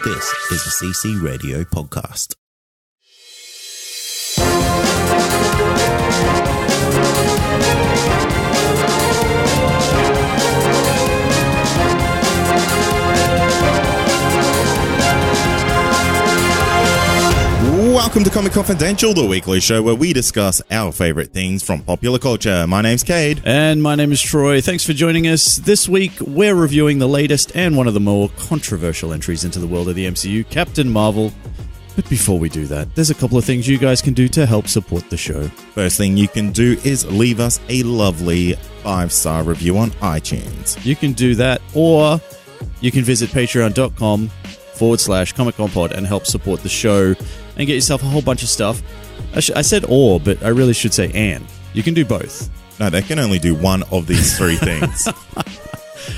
This is the CC Radio Podcast. Welcome to Comic Confidential, the weekly show where we discuss our favorite things from popular culture. My name's Cade. And my name is Troy. Thanks for joining us. This week, we're reviewing the latest and one of the more controversial entries into the world of the MCU, Captain Marvel. But before we do that, there's a couple of things you guys can do to help support the show. First thing you can do is leave us a lovely 5-star review on iTunes. You can do that, or you can visit patreon.com/ComicConPod and help support the show and get yourself a whole bunch of stuff. I said or, but I really should say and. You can do both. No, they can only do one of these three things.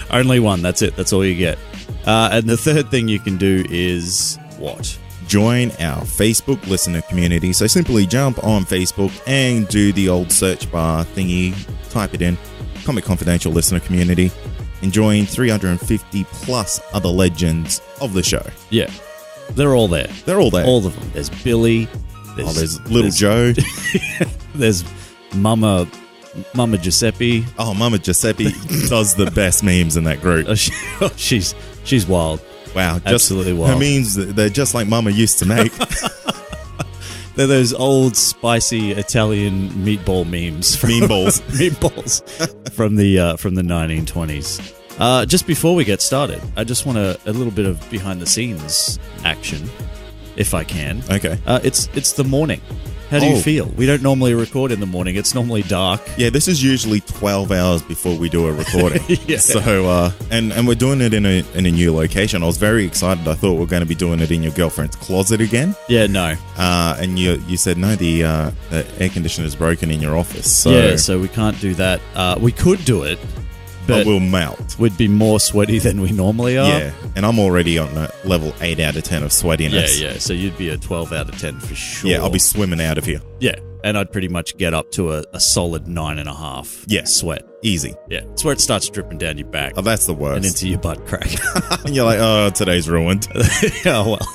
Only one, that's it. That's all you get. And the third thing you can do is what? Join our Facebook listener community. So simply jump on Facebook and do the old search bar thingy, type it in, Comic Confidential Listener Community, and join 350 plus other legends of the show. Yeah. They're all there. They're all there. All of them. There's Billy. There's Little Joe. There's Mama Giuseppe. Oh, Mama Giuseppe does the best memes in that group. She's wild. Wow. Absolutely wild. Her memes, they're just like Mama used to make. They're those old spicy Italian meatball memes. Meatballs. Meatballs from the 1920s. Just before we get started, I just want a little bit of behind-the-scenes action, if I can. Okay. It's the morning. How do you feel? We don't normally record in the morning. It's normally dark. Yeah, this is usually 12 hours before we do a recording. Yeah. So, and we're doing it in a new location. I was very excited. I thought we were going to be doing it in your girlfriend's closet again. Yeah, no. And you said, no, the air conditioner is broken in your office. So. Yeah, so we can't do that. We could do it, but we'll melt. We'd be more sweaty than we normally are. Yeah, and I'm already on a level 8 out of 10 of sweatiness. Yeah, so you'd be a 12 out of 10 for sure. Yeah, I'll be swimming out of here. Yeah, and I'd pretty much get up to a solid 9.5 sweat. Easy. Yeah, it's where it starts dripping down your back. Oh, that's the worst. And into your butt crack. And you're like, oh, today's ruined. Oh, well.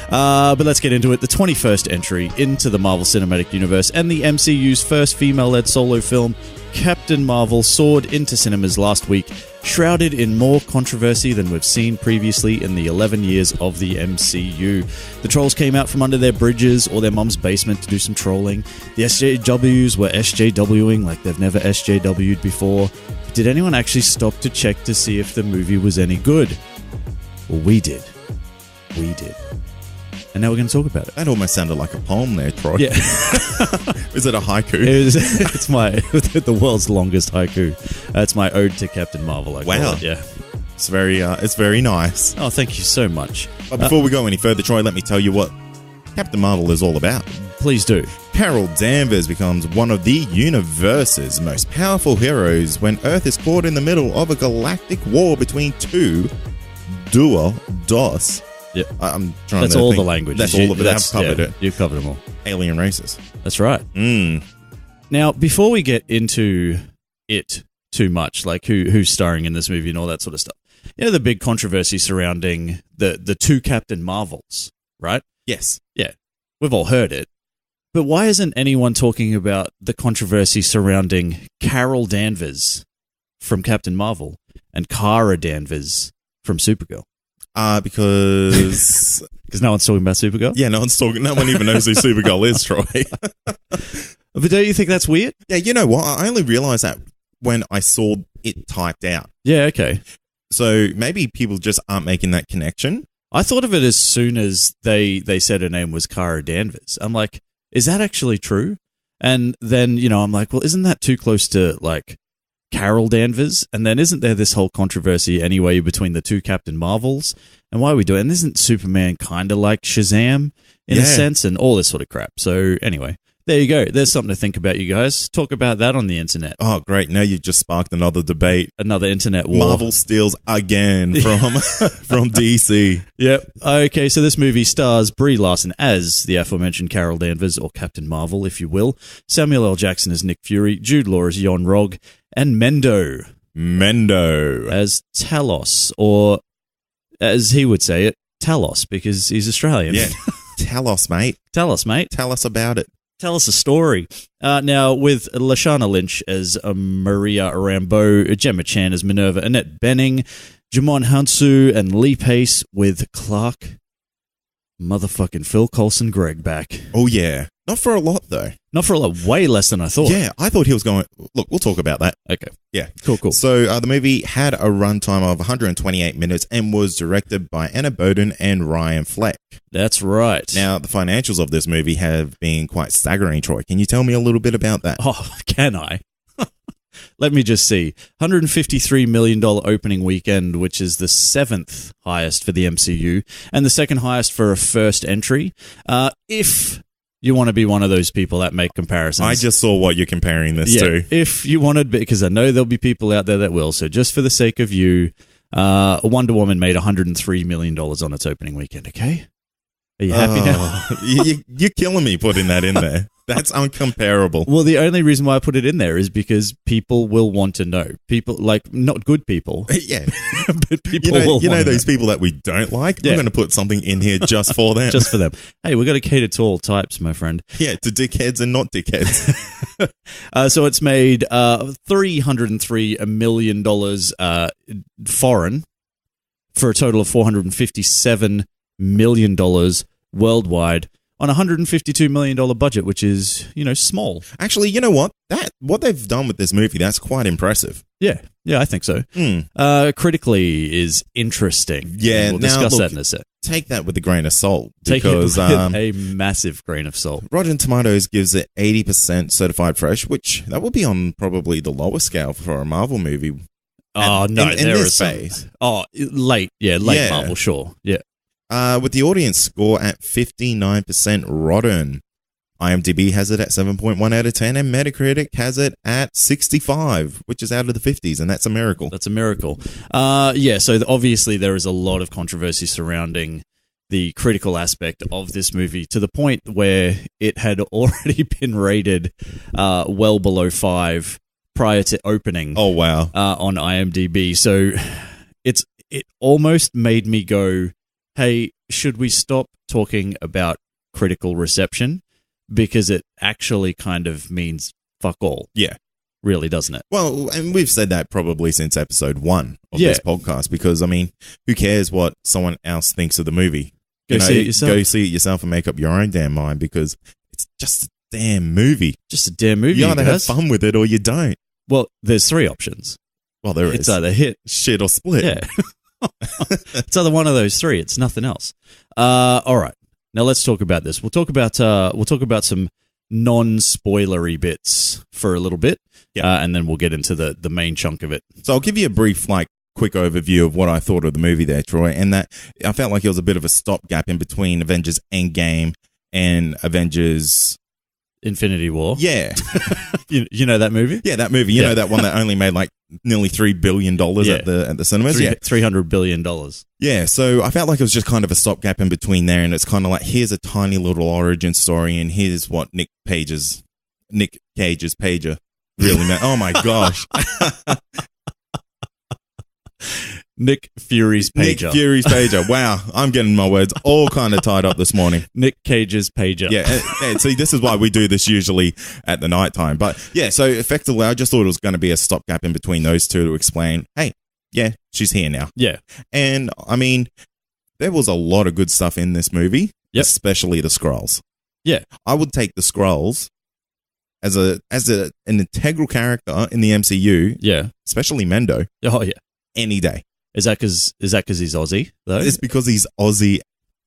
But let's get into it. The 21st entry into the Marvel Cinematic Universe and the MCU's first female-led solo film, Captain Marvel, soared into cinemas last week, shrouded in more controversy than we've seen previously in the 11 years of the MCU. The trolls came out from under their bridges or their mum's basement to do some trolling. The SJWs were SJWing like they've never SJW'd before. Did anyone actually stop to check to see if the movie was any good? Well, we did. We did. And now we're going to talk about it. That almost sounded like a poem there, Troy. Yeah. Is it a haiku? It's the world's longest haiku. It's my ode to Captain Marvel. Wow. It, yeah. It's very nice. Oh, thank you so much. But before we go any further, Troy, let me tell you what Captain Marvel is all about. Please do. Carol Danvers becomes one of the universe's most powerful heroes when Earth is caught in the middle of a galactic war between two dos. Yeah, I'm trying. That's to all think. the language. That's all of it. I've covered it. You've covered them all. Alien races. That's right. Now, before we get into it too much, like who's starring in this movie and all that sort of stuff, you know, the big controversy surrounding the two Captain Marvels, right? Yes. Yeah, we've all heard it. But why isn't anyone talking about the controversy surrounding Carol Danvers from Captain Marvel and Kara Danvers from Supergirl? Because no one's talking about Supergirl? Yeah, no one's talking. No one even knows who Supergirl is, Troy. But don't you think that's weird? Yeah, you know what? I only realized that when I saw it typed out. Yeah, okay. So maybe people just aren't making that connection. I thought of it as soon as they said her name was Kara Danvers. I'm like, is that actually true? And then, you know, I'm like, well, isn't that too close to, like, Carol Danvers? And then isn't there this whole controversy anyway between the two Captain Marvels? And why are we doing it? And isn't Superman kind of like Shazam in a sense? And all this sort of crap. So anyway, there you go. There's something to think about, you guys. Talk about that on the internet. Oh, great. Now you've just sparked another debate. Another internet war. Marvel steals again from DC. Yep. Okay, so this movie stars Brie Larson as the aforementioned Carol Danvers, or Captain Marvel, if you will. Samuel L. Jackson as Nick Fury. Jude Law as Yon-Rogg. And Mendo as Talos, or as he would say it, Talos because he's Australian. Yeah. Tell us, mate. Tell us, mate. Tell us about it. Tell us a story. Now, with Lashana Lynch as Maria Rambeau, Gemma Chan as Minerva, Annette Bening, Jamon Hansu, and Lee Pace with Clark motherfucking Phil Coulson Gregg back. Oh, yeah. Not for a lot, though. Not for a lot. Way less than I thought. Yeah, I thought he was going... Look, we'll talk about that. Okay. Yeah. Cool. So, the movie had a runtime of 128 minutes and was directed by Anna Boden and Ryan Fleck. That's right. Now, the financials of this movie have been quite staggering, Troy. Can you tell me a little bit about that? Oh, can I? Let me just see. $153 million opening weekend, which is the 7th highest for the MCU and the second highest for a first entry. If you want to be one of those people that make comparisons. I just saw what you're comparing this to. If you wanted, because I know there'll be people out there that will. So just for the sake of you, Wonder Woman made $103 million on its opening weekend, okay? Are you happy now? You're killing me putting that in there. That's uncomparable. Well, the only reason why I put it in there is because people will want to know. People, like, not good people. Yeah. But people will you know want to those people that we don't like? Yeah. I'm going to put something in here just for them. Just for them. Hey, we've got to cater to all types, my friend. Yeah, to dickheads and not dickheads. So it's made $303 million foreign for a total of $457 million worldwide on a $152 million budget, which is, small. Actually, you know what? What they've done with this movie, that's quite impressive. Yeah, I think so. Critically is interesting. Yeah, we'll discuss that in a sec. Take that with a grain of salt. Take it because, with a massive grain of salt. Rotten Tomatoes gives it 80% certified fresh, which that would be on probably the lowest scale for a Marvel movie. Oh, no, in there this is phase. Late Marvel, sure. Yeah. With the audience score at 59% rotten. IMDb has it at 7.1 out of 10, and Metacritic has it at 65, which is out of the 50s, and that's a miracle. That's a miracle. So obviously there is a lot of controversy surrounding the critical aspect of this movie to the point where it had already been rated well below 5 prior to opening. Oh, wow. On IMDb. So it almost made me go, hey, should we stop talking about critical reception? Because it actually kind of means fuck all. Yeah. Really, doesn't it? Well, and we've said that probably since episode 1 of this podcast, because, I mean, who cares what someone else thinks of the movie? See it yourself. Go see it yourself and make up your own damn mind, because it's just a damn movie. Just a damn movie. You either have fun with it or you don't. Well, there's 3 options. Well, there is. It's either hit, shit, or split. Yeah. It's either one of those 3. It's nothing else. All right. Now let's talk about this. We'll talk about some non-spoilery bits for a little bit, and then we'll get into the main chunk of it. So I'll give you a brief, quick overview of what I thought of the movie there, Troy, and that I felt like it was a bit of a stopgap in between Avengers Endgame and Avengers Infinity War. Yeah. you know that movie? Yeah, that movie. You know that one that only made nearly $3 billion at the cinemas? $300 billion. Yeah, so I felt like it was just kind of a stopgap in between there, and it's kind of like, here's a tiny little origin story, and here's what Nick Cage's pager really meant. Oh my gosh. Nick Fury's pager. Nick Fury's pager. Wow, I'm getting my words all kind of tied up this morning. Nick Cage's pager. Yeah, see, this is why we do this usually at the night time. But yeah, so effectively, I just thought it was going to be a stopgap in between those two to explain, hey, yeah, she's here now. Yeah. And I mean, there was a lot of good stuff in this movie, especially the Skrulls. Yeah. I would take the Skrulls as an integral character in the MCU. Yeah. Especially Mendo. Oh, yeah. Any day. Is that because he's Aussie, though? It's because he's Aussie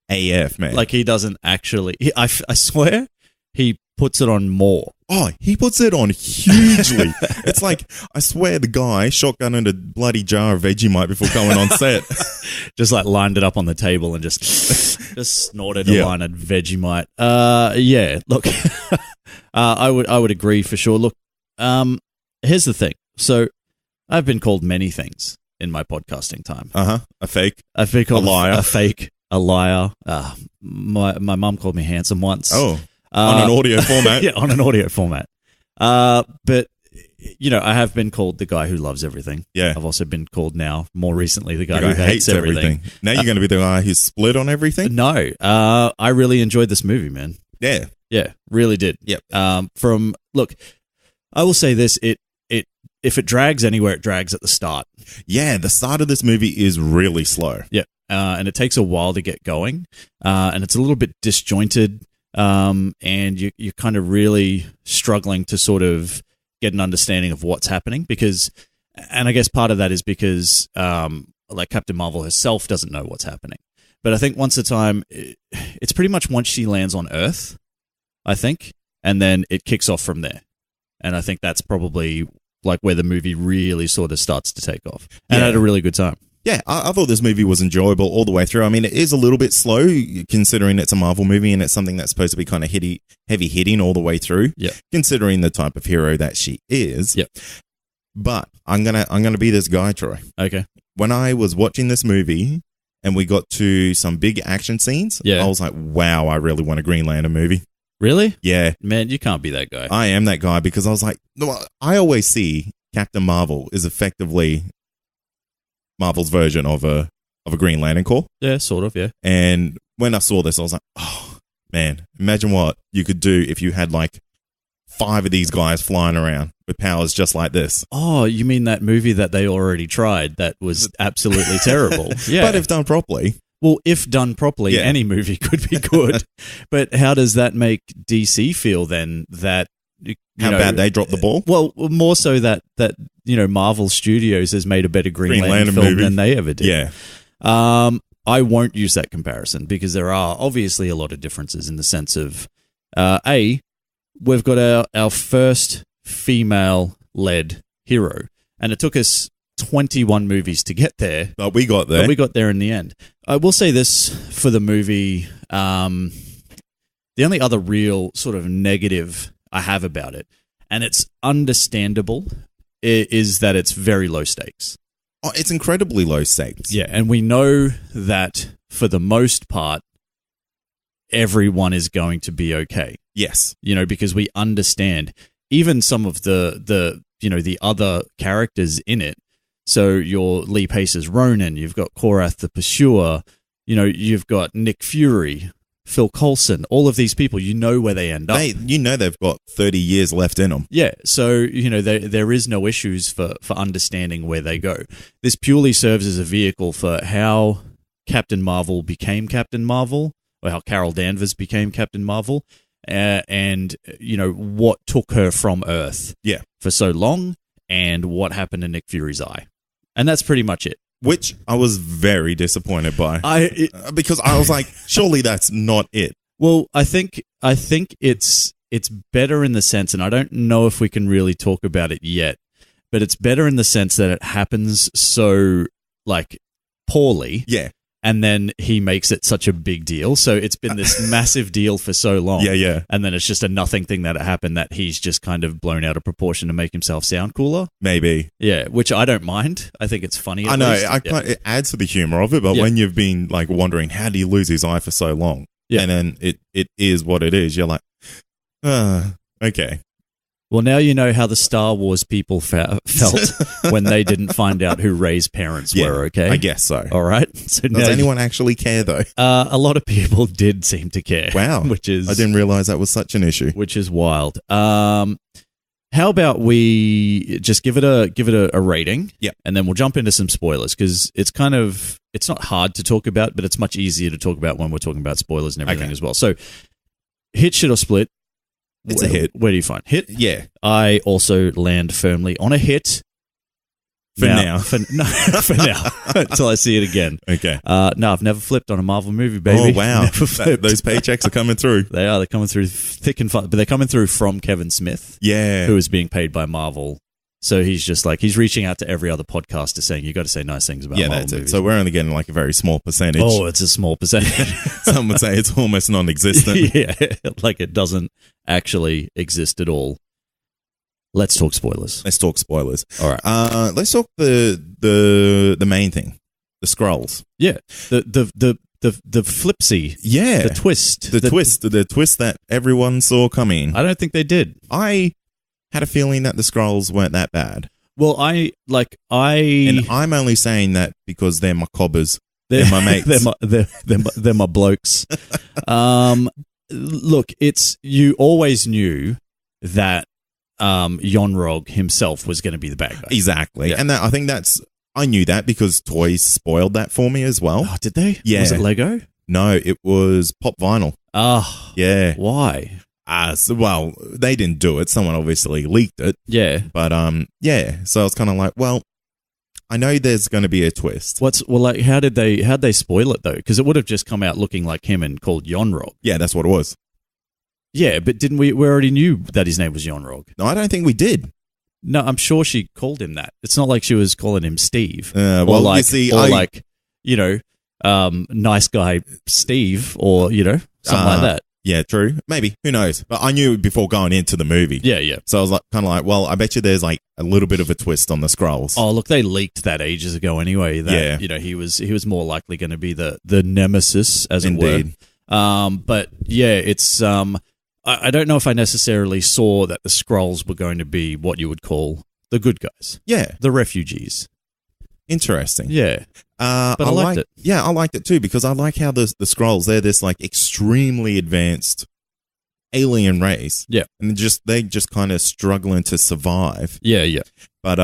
AF, man. Like, he doesn't actually... I swear, he puts it on more. Oh, he puts it on hugely. It's like, I swear the guy shotgunned a bloody jar of Vegemite before going on set. Just lined it up on the table and just snorted a line of Vegemite. Look, I would agree for sure. Look, here's the thing. So, I've been called many things in my podcasting time. A fake. I've been called a liar. A fake. A liar. My mum called me handsome once. Oh. On an audio format. Yeah, on an audio format. But I have been called the guy who loves everything. Yeah. I've also been called now, more recently, the guy who hates everything. Now you're going to be the guy who's split on everything? No. I really enjoyed this movie, man. Yeah. Yeah, really did. Yep. Look, I will say this, if it drags anywhere, it drags at the start. Yeah, the start of this movie is really slow. Yeah. And it takes a while to get going. And it's a little bit disjointed. And you're kind of really struggling to sort of get an understanding of what's happening and I guess part of that is because like Captain Marvel herself doesn't know what's happening. But I think it's pretty much once she lands on Earth, I think, and then it kicks off from there. And I think that's probably like where the movie really sort of starts to take off. And I had a really good time. Yeah, I thought this movie was enjoyable all the way through. I mean, it is a little bit slow considering it's a Marvel movie and it's something that's supposed to be kind of heavy hitting all the way through. Yeah. Considering the type of hero that she is. Yep. But I'm gonna be this guy, Troy. Okay. When I was watching this movie and we got to some big action scenes, I was like, wow, I really want a Green Lantern movie. Really? Yeah. Man, you can't be that guy. I am that guy because I was like, no, I always see Captain Marvel is effectively Marvel's version of a Green Lantern Corps. Yeah, sort of, yeah. And when I saw this, I was like, oh, man, imagine what you could do if you had like 5 of these guys flying around with powers just like this. Oh, you mean that movie that they already tried that was absolutely terrible? Yeah. But if done properly. Well, if done properly, any movie could be good. But how does that make DC feel then that how bad they dropped the ball? Well, more so that Marvel Studios has made a better Green Lantern film movie than they ever did. Yeah. I won't use that comparison because there are obviously a lot of differences in the sense of we've got our first female-led hero, and it took us 21 movies to get there. But we got there. But we got there in the end. I will say this for the movie. The only other real sort of negative I have about it, and it's understandable, is that it's very low stakes. Oh, it's incredibly low stakes. Yeah, and we know that for the most part, everyone is going to be okay. Yes. Because we understand even some of the other characters in it. So your Lee Pace's Ronan, you've got Korath the Pursuer, you've got Nick Fury, Phil Coulson, all of these people, where they end up. They've got 30 years left in them. Yeah, so, there is no issues for understanding where they go. This purely serves as a vehicle for how Captain Marvel became Captain Marvel, or how Carol Danvers became Captain Marvel, and, what took her from Earth for so long, and what happened to Nick Fury's eye. And that's pretty much it. Which I was very disappointed by. Because I was like, surely that's not it. Well, I think it's better in the sense, and I don't know if we can really talk about it yet, but it's better in the sense that it happens so, poorly. Yeah. And then he makes it such a big deal. So it's been this massive deal for so long. Yeah. And then it's just a nothing thing that happened that he's just kind of blown out of proportion to make himself sound cooler. Maybe. Yeah, which I don't mind. I think it's funny. I know. It adds to the humor of it, but when you've been wondering, how do you lose his eye for so long? Yeah. And then it is what it is. You're like, okay. Well, now you know how the Star Wars people felt when they didn't find out who Rey's parents were, okay? I guess so. All right. So does anyone actually care, though? A lot of people did seem to care. Wow. I didn't realize that was such an issue. Which is wild. How about we just give it a rating? Yeah. And then we'll jump into some spoilers because it's not hard to talk about, but it's much easier to talk about when we're talking about spoilers and everything as well. So, hit, shit, or split? It's a hit. Where do you find hit? Yeah. I also land firmly on a hit. For now. For now. Until I see it again. Okay. No, I've never flipped on a Marvel movie, baby. Oh, wow. Never flipped. Those paychecks are coming through. They are. They're coming through thick and fast. But they're coming through from Kevin Smith. Yeah. Who is being paid by Marvel. So he's just he's reaching out to every other podcaster saying, you got to say nice things about Marvel that's movies. it. So we're only getting a very small percentage. Oh, it's a small percentage. Some would say it's almost non-existent. Yeah, it doesn't actually exist at all. Let's talk spoilers. All right. Let's talk the main thing, the Skrulls. Yeah. The flipsy. Yeah. The twist. The twist that everyone saw coming. I don't think they did. had a feeling that the Skrulls weren't that bad. Well, And I'm only saying that because they're my cobbers. They're my mates. they're my blokes. Look, you always knew that Yonrog himself was going to be the bad guy. Exactly. Yeah. And I think I knew that because toys spoiled that for me as well. Oh, did they? Yeah. Was it Lego? No, it was pop vinyl. Oh. Yeah. Why? Well, they didn't do it. Someone obviously leaked it. Yeah. But yeah. So I was kind of like, well, I know there's going to be a twist. How'd they spoil it though? Because it would have just come out looking like him and called Yonrog. Yeah, that's what it was. Yeah, but didn't we already knew that his name was Yonrog? No, I don't think we did. No, I'm sure she called him that. It's not like she was calling him Steve. Well, you see, nice guy Steve, or something like that. Yeah, true. Maybe. Who knows? But I knew before going into the movie. Yeah, yeah. So I was kind of like, well, I bet you there's like a little bit of a twist on the Skrulls. Oh, look, they leaked that ages ago anyway. That, yeah. He was more likely going to be the nemesis, as it Indeed. were. But yeah, it's I don't know if I necessarily saw that the Skrulls were going to be what you would call the good guys. Yeah. The refugees. Interesting. Yeah. But I liked it. Yeah, I liked it too because I like how the Skrulls, they're this like extremely advanced alien race. Yeah. And they just kind of struggling to survive. Yeah, yeah. But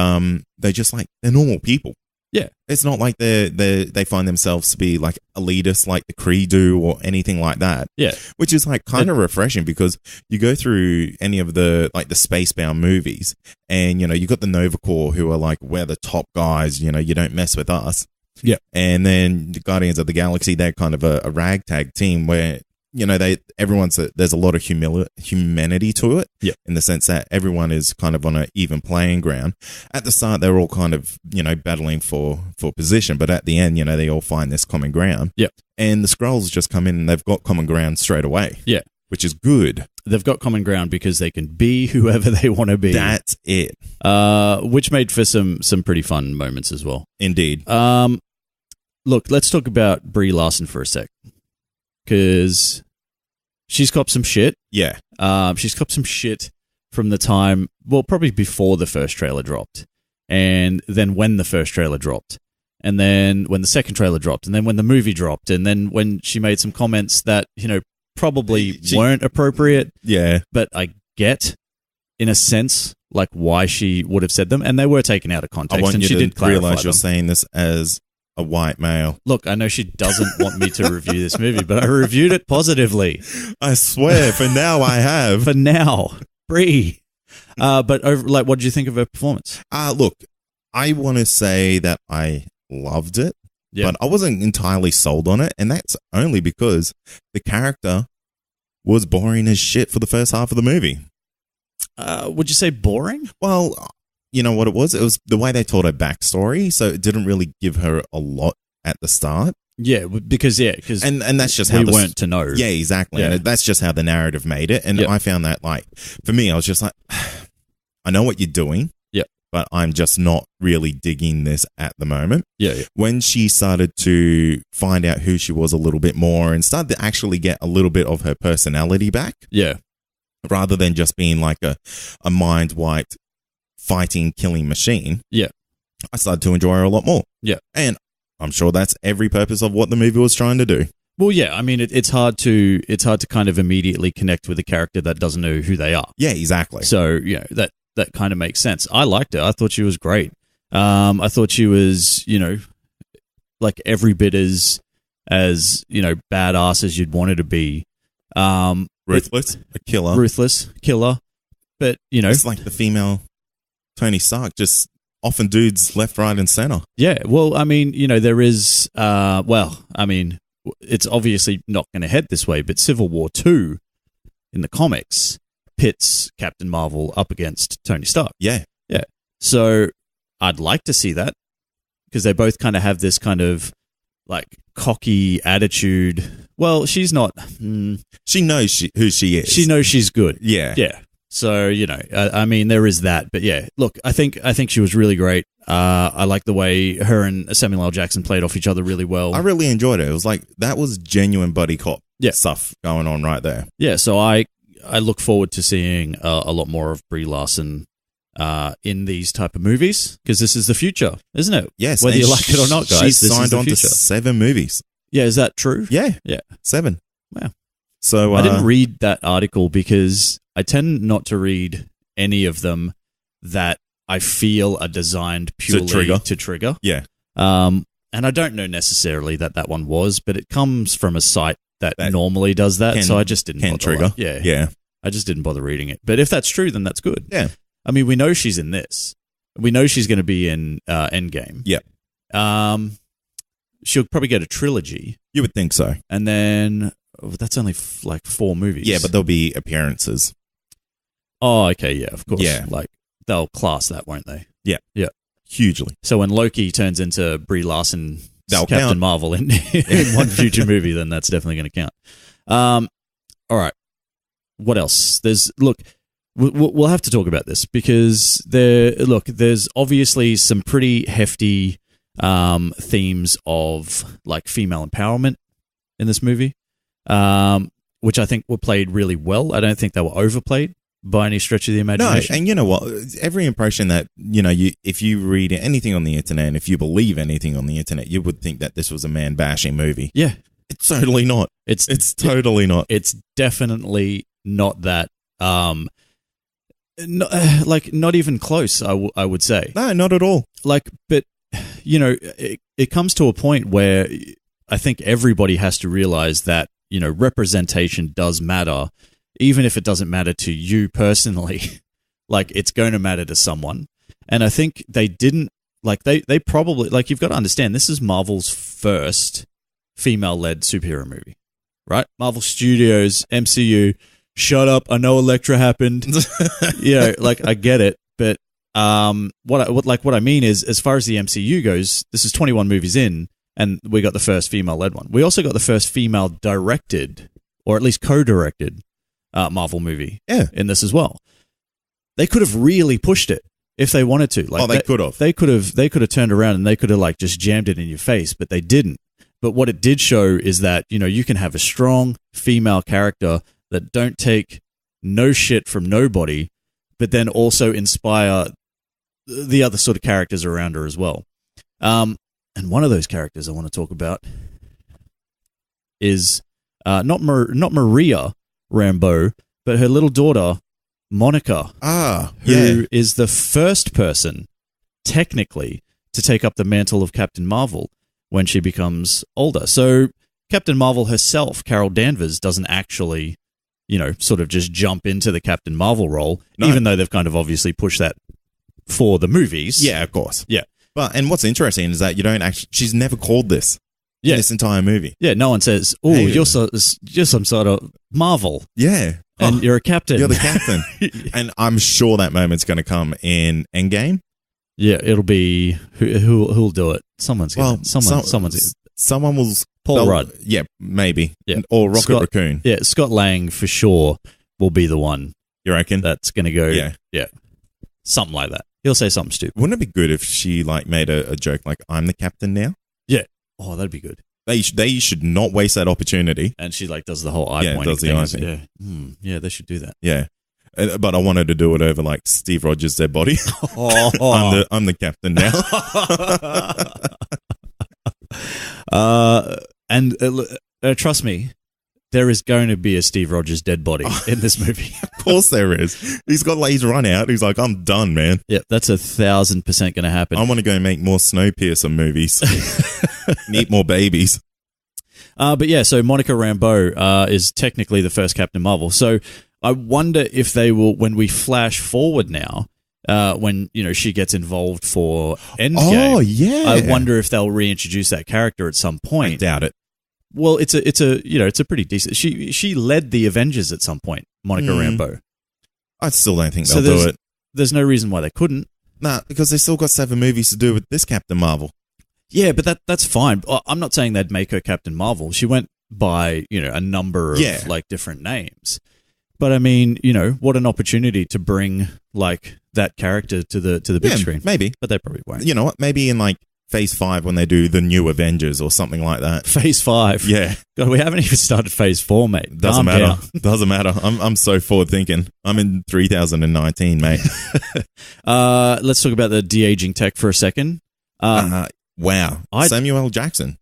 they're just like, they're normal people. Yeah. It's not like they find themselves to be like elitists like the Kree do or anything like that. Yeah. Which is like kind of refreshing because you go through any of the like the Spacebound movies and you got the Nova Corps who are like, we're the top guys, you don't mess with us. Yeah. And then the Guardians of the Galaxy, they're kind of a ragtag team where there's a lot of humanity to it. Yeah. In the sense that everyone is kind of on an even playing ground. At the start, they're all kind of, battling for position, but at the end, they all find this common ground. Yeah. And the Skrulls just come in and they've got common ground straight away. Yeah. Which is good. They've got common ground because they can be whoever they want to be. That's it. Which made for some pretty fun moments as well. Indeed. Look, let's talk about Brie Larson for a sec. Because she's copped some shit. Yeah. She's copped some shit from the time, well, probably before the first trailer dropped. And then when the first trailer dropped. And then when the second trailer dropped. And then when the movie dropped. And then when she made some comments that, probably weren't appropriate. Yeah. But I get, in a sense, like why she would have said them. And they were taken out of context. I want and you she to didn't clarify realize you're them. saying this as a white male. Look, I know she doesn't want me to review this movie, but I reviewed it positively. I swear, for now I have. For now. Brie. But what did you think of her performance? Look, I want to say that I loved it, but I wasn't entirely sold on it, and that's only because the character was boring as shit for the first half of the movie. Would you say boring? Well, you know what it was? It was the way they told her backstory, so it didn't really give her a lot at the start. Yeah, because and that's just we how weren't to know. Yeah, exactly. Yeah. And that's just how the narrative made it, and I found that for me, I was just like, I know what you're doing. Yeah. But I'm just not really digging this at the moment. Yeah. When she started to find out who she was a little bit more and started to actually get a little bit of her personality back. Yeah. Rather than just being like a mind-wiped fighting, killing machine. Yeah. I started to enjoy her a lot more. Yeah. And I'm sure that's every purpose of what the movie was trying to do. Well, yeah, I mean, it's hard to kind of immediately connect with a character that doesn't know who they are. Yeah, exactly. So, that kind of makes sense. I liked it. I thought she was great. I thought she was, like every bit as badass as you'd want her to be. Ruthless, a killer. Ruthless, killer. But, it's like the female Tony Stark, just offing dudes left, right, and center. Yeah, well, I mean, there is, it's obviously not going to head this way, but Civil War 2 in the comics pits Captain Marvel up against Tony Stark. Yeah. Yeah. So I'd like to see that because they both kind of have this kind of like cocky attitude. Well, she's not. She knows who she is. She knows she's good. Yeah. Yeah. So, I mean, there is that. But yeah, look, I think she was really great. I like the way her and Samuel L. Jackson played off each other really well. I really enjoyed it. It was like, that was genuine buddy cop stuff going on right there. Yeah, so I I look forward to seeing a lot more of Brie Larson in these type of movies, because this is the future, isn't it? Yes. Whether you like it or not, guys, she's this signed is the on to future. 7 movies. Yeah, is that true? Yeah. Yeah. 7. Wow. So I didn't read that article because I tend not to read any of them that I feel are designed purely to trigger. Yeah. And I don't know necessarily that one was, but it comes from a site that normally does that, so I just didn't bother. Trigger. Yeah. I just didn't bother reading it. But if that's true, then that's good. Yeah. I mean, we know she's in this. We know she's going to be in Endgame. Yeah. She'll probably get a trilogy. You would think so. And then that's only like 4 movies. Yeah, but there'll be appearances. Oh, okay, yeah, of course. Yeah. Like, they'll class that, won't they? Yeah. Yeah. Hugely. So when Loki turns into Brie Larson, They'll Captain count. Marvel in one future movie, then that's definitely going to count. All right. What else? We'll have to talk about this because there's obviously some pretty hefty themes of like female empowerment in this movie, which I think were played really well. I don't think they were overplayed by any stretch of the imagination. No, and you know what? Every impression that, if you read anything on the internet and if you believe anything on the internet, you would think that this was a man-bashing movie. Yeah. It's totally not. It's totally not. It's definitely not that. Not even close, I would say. No, not at all. But it comes to a point where I think everybody has to realize that, representation does matter, even if it doesn't matter to you personally. Like, it's going to matter to someone. And I think they didn't, they probably, you've got to understand, this is Marvel's first female-led superhero movie, right? Marvel Studios, MCU, shut up, I know Elektra happened. I get it. But what I mean is, as far as the MCU goes, this is 21 movies in, and we got the first female-led one. We also got the first female-directed, or at least co-directed, Marvel movie in this as well. They could have really pushed it if they wanted to. They could have. They could have turned around and they could have just jammed it in your face, but they didn't. But what it did show is that, you can have a strong female character that don't take no shit from nobody, but then also inspire the other sort of characters around her as well. And one of those characters I want to talk about is not Maria Rambeau, but her little daughter, Monica, who is the first person, technically, to take up the mantle of Captain Marvel when she becomes older. So Captain Marvel herself, Carol Danvers, doesn't actually, sort of just jump into the Captain Marvel role, even though they've kind of obviously pushed that for the movies. Yeah, of course. Yeah. And what's interesting is that she's never called this in this entire movie. Yeah, no one says, "Oh, Hey, you're some sort of Marvel." Yeah. And you're a captain. You're the captain. And I'm sure that moment's going to come in Endgame. Yeah, it'll be who'll do it. Someone will. Paul Rudd. Yeah, maybe. Yeah. Or Rocket Raccoon. Yeah, Scott Lang for sure will be the one. You reckon? That's going to go. Yeah. Something like that. He'll say something stupid. Wouldn't it be good if she like made a joke like, I'm the captain now? Yeah. Oh, that'd be good. They should not waste that opportunity. And she like does the whole eye pointing does the thing. eye thing. Yeah. Yeah, they should do that. Yeah. But I wanted to do it over like Steve Rogers' dead body. I'm the captain now. And trust me, there is going to be a Steve Rogers dead body in this movie. Of course there is. He's run out. He's like, I'm done, man. Yeah, that's 1,000% going to happen. I want to go make more Snowpiercer movies. Need more babies. But yeah, so Monica Rambeau is technically the first Captain Marvel. So I wonder if they will, when we flash forward now, when she gets involved for Endgame. Oh yeah, I wonder if they'll reintroduce that character at some point. I doubt it. Well, it's a pretty decent. She led the Avengers at some point, Monica Rambeau. I still don't think they'll do it. There's no reason why they couldn't. Nah, because they still got 7 movies to do with this Captain Marvel. Yeah, but that's fine. I'm not saying they'd make her Captain Marvel. She went by a number of different names. But I mean, what an opportunity to bring that character to the big screen. Maybe. But they probably won't. You know what? Maybe in Phase 5 when they do the new Avengers or something like that. Phase 5. Yeah. God, we haven't even started Phase 4, mate. Doesn't Calm matter. down. Doesn't matter. I'm so forward thinking. I'm in 3019, mate. Let's talk about the de-aging tech for a second. Wow. I Samuel L. Jackson.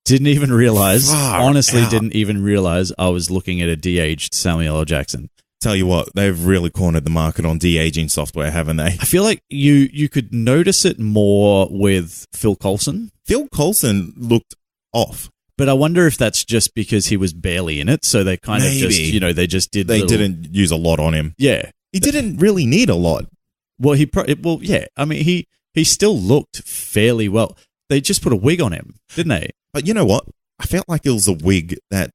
didn't even realize, honestly out. didn't even realize I was looking at a de-aged Samuel L. Jackson. Tell you what, they've really cornered the market on de-aging software, haven't they? I feel like you could notice it more with Phil Coulson. Phil Coulson looked off. But I wonder if that's just because he was barely in it, so they kind of just, they just did. They didn't use a lot on him. Yeah, he didn't really need a lot. Well, yeah. I mean, he still looked fairly well. They just put a wig on him, didn't they? But you know what? I felt like it was a wig that,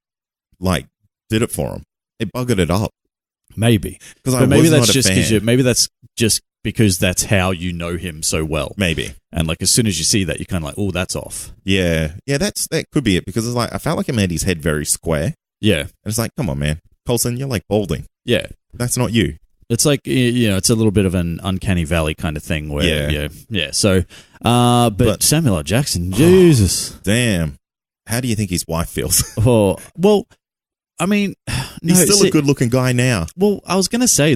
did it for him. It buggered it up. Maybe, because maybe that's just because that's how you know him so well. Maybe, and as soon as you see that, you're kind of like, oh, that's off. Yeah, that could be it, because it's I felt like it made his head very square. Yeah, and it's like, come on, man, Coulson, you're balding. Yeah, that's not you. It's it's a little bit of an uncanny valley kind of thing where, yeah. So, but Samuel L. Jackson, Jesus, damn, how do you think his wife feels? Oh, well, I mean, he's still a good-looking guy now. Well, I was going to say,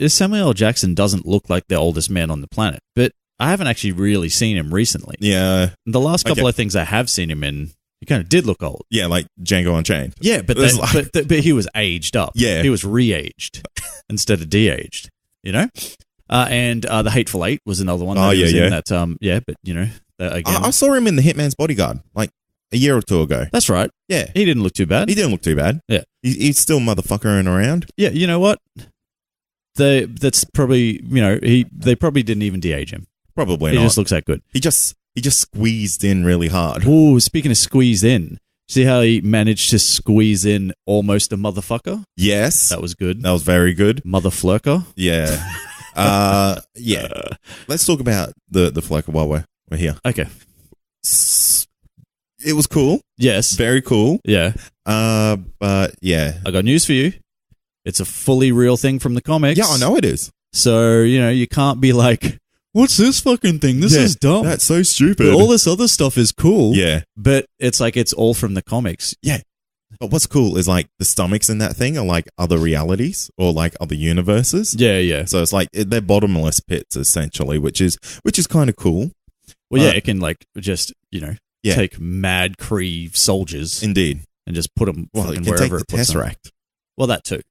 Samuel L. Jackson doesn't look like the oldest man on the planet, but I haven't actually really seen him recently. Yeah. The last couple of things I have seen him in, he kind of did look old. Yeah, like Django Unchained. Yeah, but he was aged up. Yeah. He was re-aged instead of de-aged, And The Hateful Eight was another one. But, again. I saw him in The Hitman's Bodyguard, a year or two ago. That's right. Yeah. He didn't look too bad. Yeah. He's still motherfuckering around. Yeah, you know what? That's probably, they probably didn't even de-age him. Probably not. He just looks that good. He just squeezed in really hard. Oh, speaking of squeezed in, see how he managed to squeeze in almost a motherfucker? Yes. That was good. That was very good. Motherflurker? Yeah. Yeah. Let's talk about the flurker while we're here. Okay. It was cool. Yes. Very cool. Yeah. But yeah. I got news for you. It's a fully real thing from the comics. Yeah, I know it is. So, you can't be like, what's this fucking thing? This is dumb. That's so stupid. But all this other stuff is cool. Yeah. But it's it's all from the comics. Yeah. But what's cool is the stomachs in that thing are other realities or other universes. Yeah, yeah. So it's they're bottomless pits essentially, which is kind of cool. Well, yeah, it can just, take mad Kree soldiers. Indeed. And just put them fucking it can wherever take the Tesseract. Well, that too.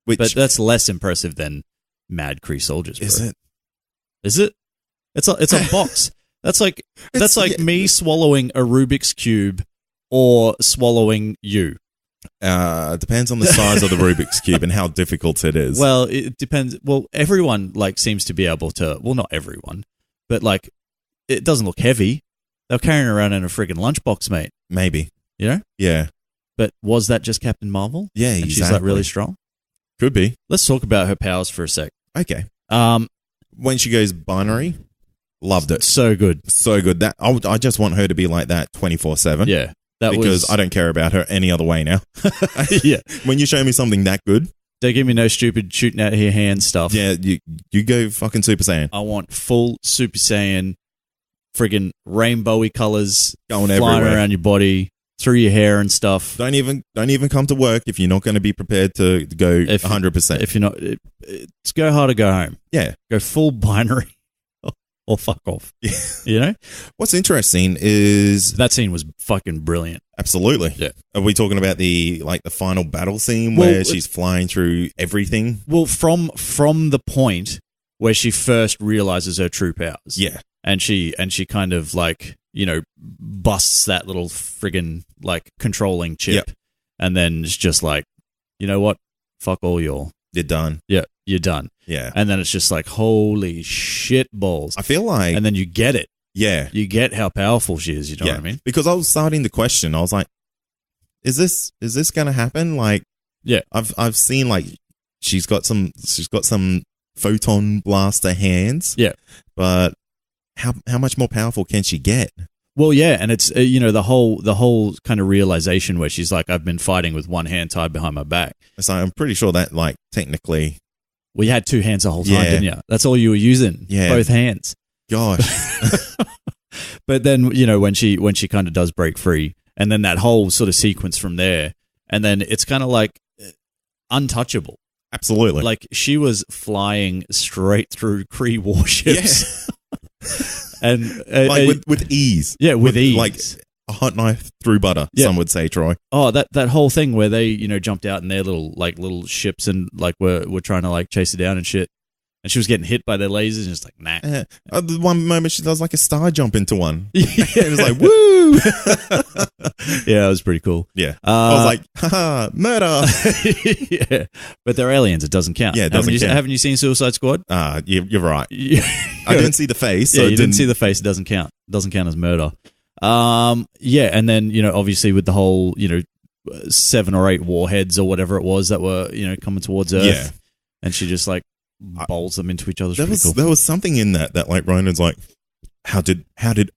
But that's less impressive than mad Kree soldiers. Bro. Is it? Is it? It's a box. That's me swallowing a Rubik's Cube or swallowing you. Depends on the size of the Rubik's Cube and how difficult it is. Well, it depends. Well, everyone seems to be able to. Well, not everyone, but it doesn't look heavy. They're carrying around in a friggin' lunchbox, mate. Maybe. Yeah. But was that just Captain Marvel? Yeah, and exactly. She's really strong. Could be. Let's talk about her powers for a sec. Okay. When she goes binary, loved it. So good. So good. That I just want her to be like that 24/7. Yeah. Because I don't care about her any other way now. Yeah. When you show me something that good. Don't give me no stupid shooting out your hand stuff. Yeah, you go fucking Super Saiyan. I want full Super Saiyan, friggin' rainbowy colors going flying everywhere around your body, through your hair and stuff. Don't even come to work if you're not going to be prepared to go 100%. If you're not, it's go hard or go home. Yeah, go full binary or fuck off. Yeah. What's interesting is that scene was fucking brilliant. Absolutely. Yeah. Are we talking about the final battle scene where she's flying through everything? Well, from the point where she first realizes her true powers. Yeah. And she kind of busts that little friggin' controlling chip. Yep. And then it's just you know what? Fuck all y'all. You're done. Yeah, you're done. Yeah. And then it's just holy shit balls. I feel like... And then you get it. Yeah. You get how powerful she is, you know what I mean? Because I was starting to question. I was like, is this going to happen? Yeah. I've seen she's got some photon blaster hands. Yeah. But how much more powerful can she get? Well, yeah, and it's the whole kind of realization where she's I've been fighting with one hand tied behind my back. So I'm pretty sure that technically, well, you had two hands the whole time, didn't you? That's all you were using. Yeah, both hands. Gosh, But then, you know, when she kind of does break free, and then that whole sort of sequence from there, and then it's kind of like untouchable. Absolutely. Like, she was flying straight through Kree warships. Yeah. and with ease. Yeah, with ease. Like a hot knife through butter, some would say, Troy. Oh, that whole thing where they, you know, jumped out in their little ships and like were trying to like chase her down and shit. And she was getting hit by their lasers and just like, nah. The one moment she does like a star jump into one. It was like, woo! Yeah, it was pretty cool. Yeah. I was like, haha, murder! Yeah. But they're aliens. It doesn't count. Yeah, it doesn't count. Haven't you seen Suicide Squad? You're right. I didn't see the face. So you didn't see the face. It doesn't count. It doesn't count as murder. Yeah, and then, you know, obviously with the whole, you know, 7 or 8 warheads or whatever it was that were, you know, coming towards Earth. Yeah. And she just like bowls them into each other. There was something in that like Ronan's like, how did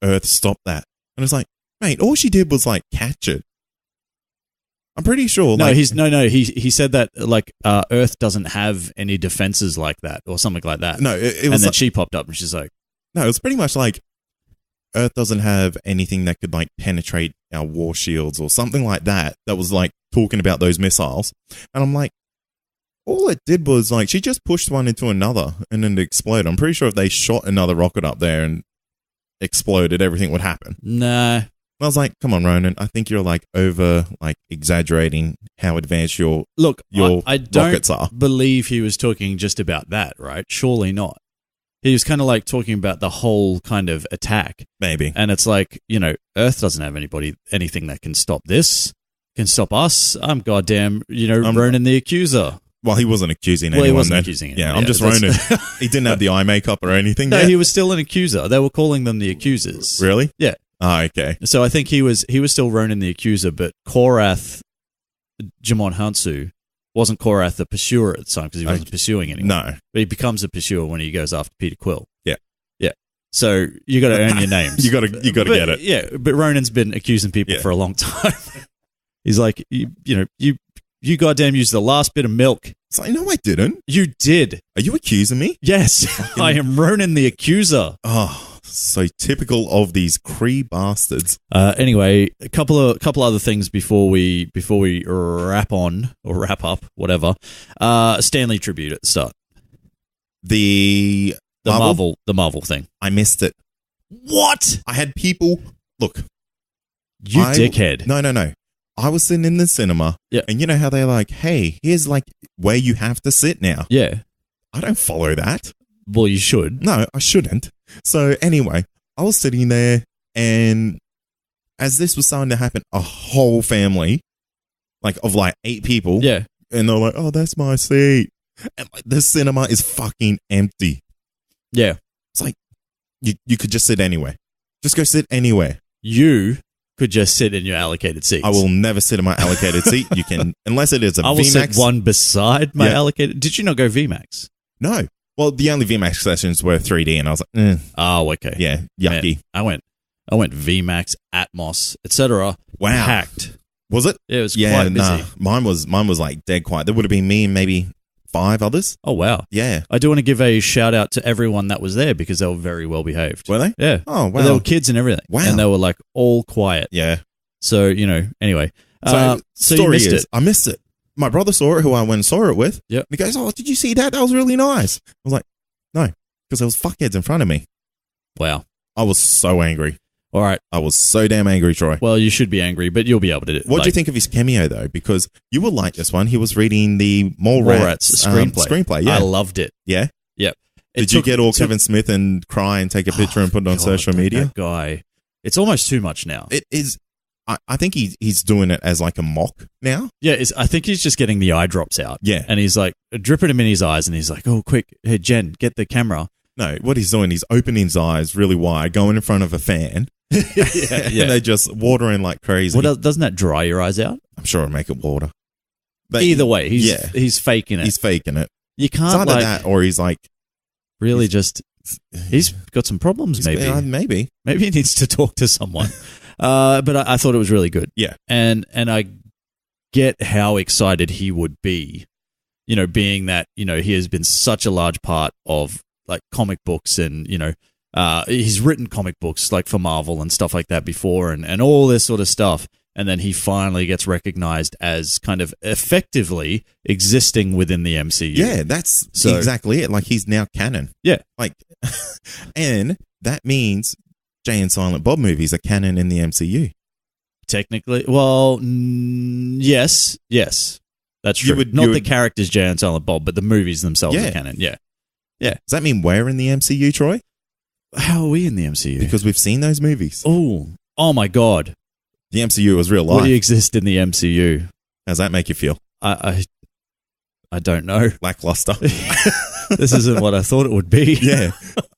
Earth stop that? And it's like, mate, all she did was like catch it. I'm pretty sure. No, like, he said that like Earth doesn't have any defenses like that or something like that. No, it was and then like, she popped up and she's like, no, it's pretty much like Earth doesn't have anything that could like penetrate our war shields or something like that. That was like talking about those missiles, and I'm like, all it did was like she just pushed one into another and then it exploded. I'm pretty sure if they shot another rocket up there and exploded, everything would happen. Nah. I was like, come on, Ronan. I think you're like over like exaggerating how advanced your I rockets are. Believe he was talking just about that, right? Surely not. He was kind of like talking about the whole kind of attack. Maybe. And it's like, you know, Earth doesn't have anything that can stop this, can stop us. I'm goddamn, you know, Ronan the Accuser. Well, he wasn't accusing anyone. He wasn't then. accusing anyone. Yeah, I'm just Ronan. He didn't have the eye makeup or anything. No, he was still an accuser. They were calling them the accusers. Really? Yeah. Ah, okay. So I think he was still Ronan the Accuser, but Korath Jimon Hansu wasn't Korath the Pursuer at the time because he wasn't pursuing anyone. No. But he becomes a Pursuer when he goes after Peter Quill. Yeah. Yeah. So you got to earn your names. you got to get it. Yeah, but Ronan's been accusing people for a long time. He's like, you goddamn used the last bit of milk. It's like, no, I didn't. You did. Are you accusing me? Yes. I am Ronan the Accuser. Oh, so typical of these Kree bastards. Anyway, a couple other things before we wrap up, whatever. Stanley tribute at the start. The Marvel thing. I missed it. What? I had people look. You dickhead. No. I was sitting in the cinema, and you know how they're like, hey, here's like where you have to sit now. Yeah. I don't follow that. Well, you should. No, I shouldn't. So anyway, I was sitting there, and as this was starting to happen, a whole family, like of like 8 people, and they're like, oh, that's my seat. And like, the cinema is fucking empty. Yeah. It's like, you could just sit anywhere. Just go sit anywhere. You could just sit in your allocated seats. I will never sit in my allocated seat. You can, unless it is a VMAX. I will sit one beside my allocated. Did you not go VMAX? No. Well, the only VMAX sessions were 3D, and I was like, oh, okay. Yeah, yucky. Man, I went VMAX, Atmos, etc. Wow. Packed. Was it? Yeah, it was quite busy. Mine was like dead quiet. There would have been me and maybe 5 others. Oh, wow. Yeah. I do want to give a shout out to everyone that was there because they were very well behaved. Were they? Yeah. Oh, wow. There were kids and everything. Wow. And they were like all quiet. Yeah. So, you know, anyway. So you missed it. I missed it. My brother saw it, who I went and saw it with. Yep. And he goes, oh, did you see that? That was really nice. I was like, no, because there was fuckheads in front of me. Wow. I was so angry. All right. I was so damn angry, Troy. Well, you should be angry, but you'll be able to do it. What do you think of his cameo, though? Because you will like this one. He was reading the Mallrats screenplay. Yeah. I loved it. Yeah? Yep. Did you get all Kevin Smith and cry and take a picture and put it on social media? That guy. It's almost too much now. It is. I think he's doing it as like a mock now. Yeah, I think he's just getting the eye drops out. Yeah. And he's like dripping him in his eyes and he's like, oh, quick, hey, Jen, get the camera. No, what he's doing, he's opening his eyes really wide, going in front of a fan. Yeah. And they're just watering like crazy. Well, doesn't that dry your eyes out? I'm sure it'll make it water. But either way, he's faking it. He's faking it. You can't it's either that or he's like... Really just... He's got some problems, maybe. Maybe. Maybe he needs to talk to someone. But I thought it was really good. Yeah. And I get how excited he would be, being that, he has been such a large part of like comic books and, He's written comic books like for Marvel and stuff like that before, and all this sort of stuff. And then he finally gets recognized as kind of effectively existing within the MCU. Yeah, that's exactly it. Like, he's now canon. Yeah. Like, and that means Jay and Silent Bob movies are canon in the MCU. Technically, well, yes. That's true. Not the characters Jay and Silent Bob, but the movies themselves are canon. Yeah. Does that mean we're in the MCU, Troy? How are we in the MCU? Because we've seen those movies. Oh my God. The MCU was real life. What do you exist in the MCU? How does that make you feel? I don't know. Lackluster. This isn't what I thought it would be. Yeah.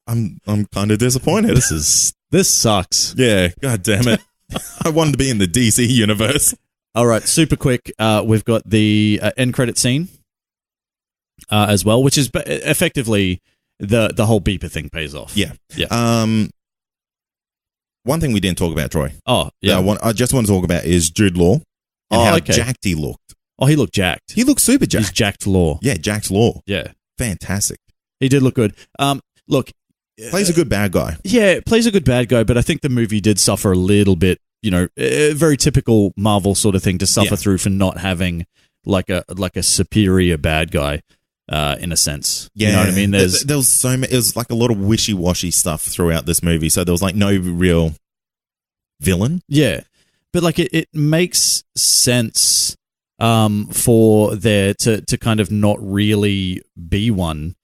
I'm kind of disappointed. This sucks. Yeah, god damn it. I wanted to be in the DC universe. All right, super quick. We've got the end credit scene as well, which is effectively the whole beeper thing pays off. Yeah. Yeah. One thing we didn't talk about, Troy. Oh, yeah. I just want to talk about is Jude Law and how jacked he looked. Oh, he looked jacked. He looked super jacked. He's jacked Law. Yeah, jacked Law. Yeah. Fantastic. He did look good. Look. Plays a good bad guy. Yeah, plays a good bad guy, but I think the movie did suffer a little bit, a very typical Marvel sort of thing to suffer through for not having like a superior bad guy. In a sense, you know what I mean. There was so many. It was like a lot of wishy-washy stuff throughout this movie. So there was like no real villain. Yeah, but like it makes sense for there to kind of not really be one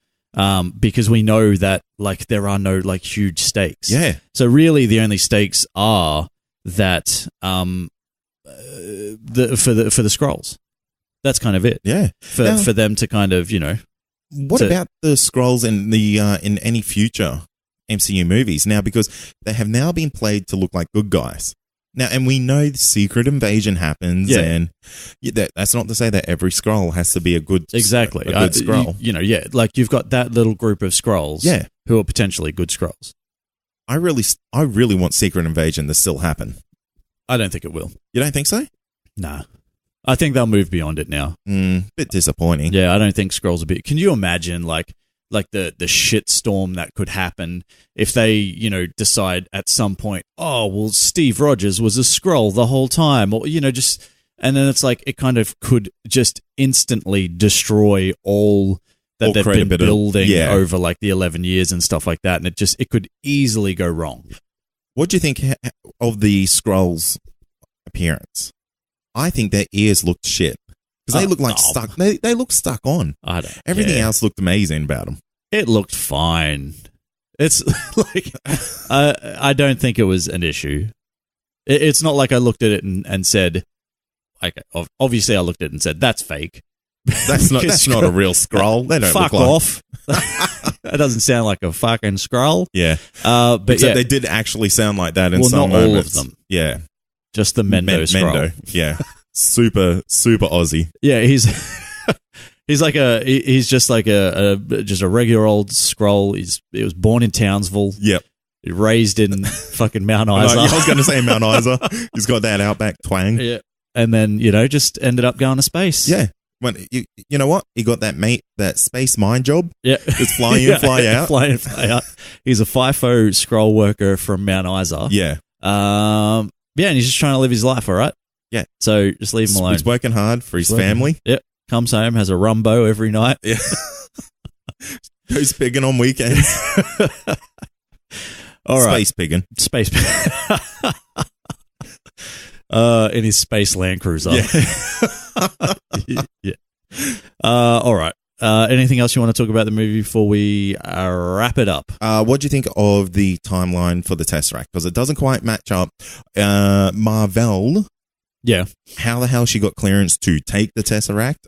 because we know that like there are no like huge stakes. Yeah. So really, the only stakes are that for the Skrulls. That's kind of it. Yeah. For them to kind of, What about the Skrulls in the in any future MCU movies now? Because they have now been played to look like good guys. Now, and we know the secret invasion happens, and that's not to say that every Skrull has to be a good Skrull. Like you've got that little group of Skrulls who are potentially good Skrulls. I really want secret invasion to still happen. I don't think it will. You don't think so? Nah. I think they'll move beyond it now. Bit disappointing. Yeah, I don't think Skrulls are bit. Can you imagine like the shitstorm that could happen if they, decide at some point, oh, well, Steve Rogers was a Skrull the whole time, or and then it's like it kind of could just instantly destroy all that they've been building over like the 11 years and stuff like that, and it could easily go wrong. What do you think of the Skrulls' appearance? I think their ears looked shit because they look like stuck. They look stuck on. I don't. Everything else looked amazing about them. It looked fine. It's like I don't think it was an issue. It's not like I looked at it and said, okay, obviously I looked at it and said that's fake. That's not a real Skrull. They don't fuck look like. Off. That doesn't sound like a fucking Skrull. Yeah, but except they did actually sound like that in some not all moments. of them. Yeah. Just the Mendo Skrull. Yeah. Super Aussie. Yeah, he's just like a regular old Skrull. He was born in Townsville. Yep. Raised in fucking Mount Isa. No, I was going to say Mount Isa. He's got that outback twang. Yeah. And then, just ended up going to space. Yeah. When you know what? He got that space mine job. Yeah. Just fly in, fly out. Fly in, fly out. He's a FIFO Skrull worker from Mount Isa. Yeah. Yeah, and he's just trying to live his life, all right? Yeah. So just leave him alone. He's working hard for his family. Yep. Comes home, has a rumbo every night. Yeah. Goes pigging on weekends. All right. Space pigging. Space pigging. In his space Land Cruiser. Yeah. Yeah. All right. Anything else you want to talk about the movie before we wrap it up? What do you think of the timeline for the Tesseract? Because it doesn't quite match up. Marvel, how the hell she got clearance to take the Tesseract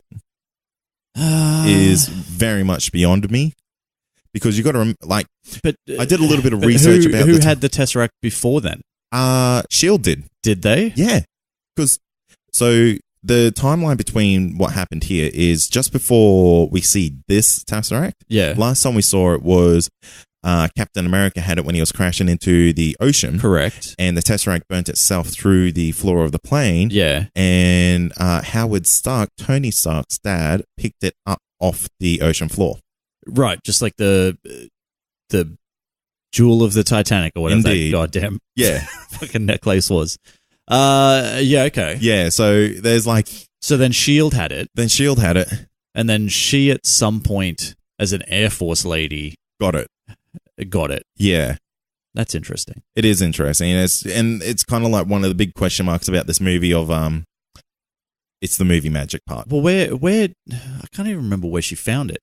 is very much beyond me. Because you got to but I did a little bit of research about who had the Tesseract before then. Shield did. Did they? Yeah, because the timeline between what happened here is just before we see this Tesseract. Yeah. Last time we saw it was Captain America had it when he was crashing into the ocean. Correct. And the Tesseract burnt itself through the floor of the plane. Yeah. And Howard Stark, Tony Stark's dad, picked it up off the ocean floor. Right. Just like the Jewel of the Titanic or whatever Indeed. that goddamn Yeah. fucking necklace was. Yeah, okay. Yeah, so there's like... So then S.H.I.E.L.D. had it, Then S.H.I.E.L.D. had it. and then she at some point, as an Air Force lady, Got it. got it. Yeah. That's interesting. It is interesting. And it's kind of like one of the big question marks about this movie of... It's the movie magic part. Well, where I can't even remember where she found it.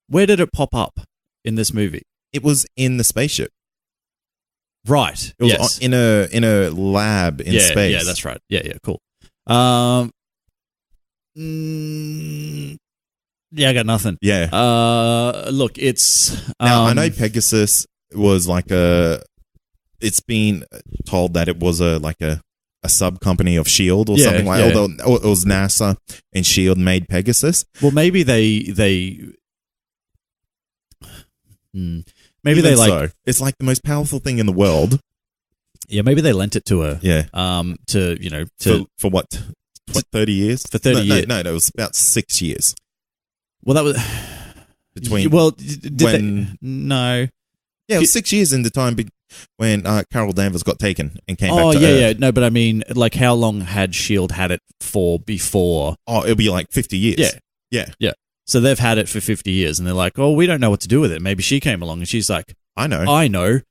Where did it pop up in this movie? It was in the spaceship. Right. It was yes. in a lab in space. Yeah, that's right. Yeah, cool. Yeah, I got nothing. Yeah. Look, it's Now, I know Pegasus was like it's been told that it was a sub company of S.H.I.E.L.D. or something like that. Although it was NASA and S.H.I.E.L.D. made Pegasus. Well, maybe maybe they like... So, it's like the most powerful thing in the world. Yeah, maybe they lent it to her. Yeah. For what 30 years? For 30 years. No, it was about 6 years. Well, that was... Between... Well, no. Yeah, it was 6 years in the time when Carol Danvers got taken and came back to Earth. Yeah. No, but I mean, like, how long had S.H.I.E.L.D. had it for before? Oh, it'll be like 50 years. Yeah. So they've had it for 50 years, and they're like, oh, we don't know what to do with it. Maybe she came along, and she's like, I know.